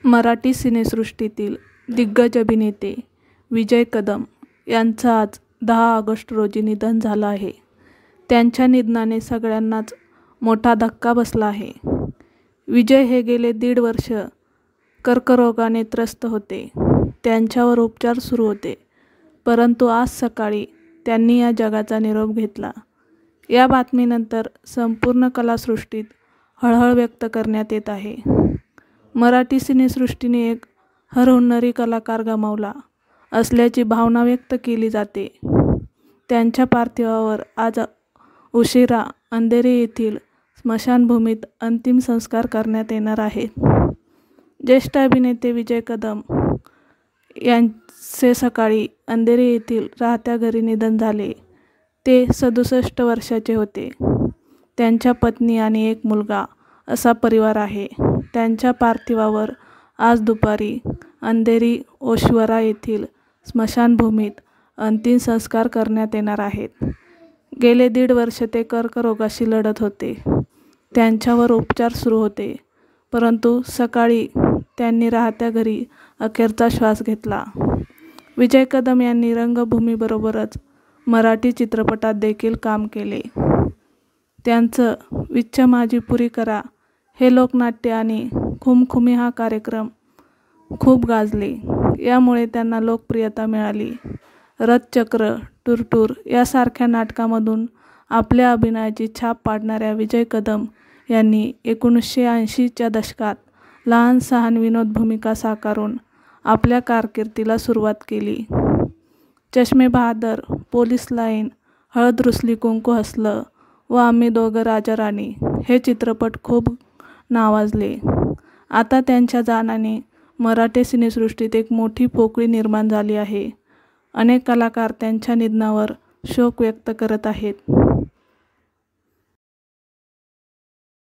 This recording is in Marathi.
मराठी सिनेसृष्टीतील दिग्गज अभिनेते विजय कदम यांचं आज 10 ऑगस्ट रोजी निधन झालं आहे. त्यांच्या निधनाने सगळ्यांनाच मोठा धक्का बसला आहे. विजय हे गेले 1.5 वर्ष कर्करोगाने त्रस्त होते. त्यांच्यावर उपचार सुरू होते, परंतु आज सकाळी त्यांनी या जगाचा निरोप घेतला. या बातमीनंतर संपूर्ण कलासृष्टीत हळहळ व्यक्त करण्यात येत आहे. मराठी सिनेसृष्टीने एक हरहुन्नरी कलाकार गमावला असल्याची भावना व्यक्त केली जाते. त्यांच्या पार्थिवावर आज उशिरा अंधेरी येथील स्मशानभूमीत अंतिम संस्कार करण्यात येणार आहेत. ज्येष्ठ अभिनेते विजय कदम यांचे सकाळी अंधेरी येथील राहत्या घरी निधन झाले. ते 67 वर्षाचे होते. त्यांच्या पत्नी आणि एक मुलगा असा परिवार आहे. त्यांच्या पार्थिवावर आज दुपारी अंधेरी ओशवरा येथील स्मशानभूमीत अंतिम संस्कार करण्यात येणार आहेत. गेले 1.5 वर्ष ते कर्करोगाशी लढत होते. त्यांच्यावर उपचार सुरू होते, परंतु सकाळी त्यांनी राहत्या घरी अखेरचा श्वास घेतला. विजय कदम यांनी रंगभूमीबरोबरच मराठी चित्रपटात देखील काम केले. त्यांचं विच्छ माझी पुरी करा हे लोकनाट्य आणि खुमखुमी हा कार्यक्रम खूप गाजले. यामुळे त्यांना लोकप्रियता मिळाली. रथचक्र, टूरटूर यासारख्या नाटकामधून आपल्या अभिनयाची छाप पाडणाऱ्या विजय कदम यांनी 1980च्या दशकात लहान सहान विनोद भूमिका साकारून आपल्या कारकिर्दीला सुरुवात केली. चष्मे बहादर, पोलीस लाईन, हळद रुसली कुंकू हसलं व आम्ही दोघं राजा राणी हे चित्रपट खूप नावाजले. आता त्यांच्या जाण्याने मराठी सिनेसृष्टीत एक मोठी पोकळी निर्माण झाली आहे. अनेक कलाकार त्यांच्या निधनावर शोक व्यक्त करत आहेत.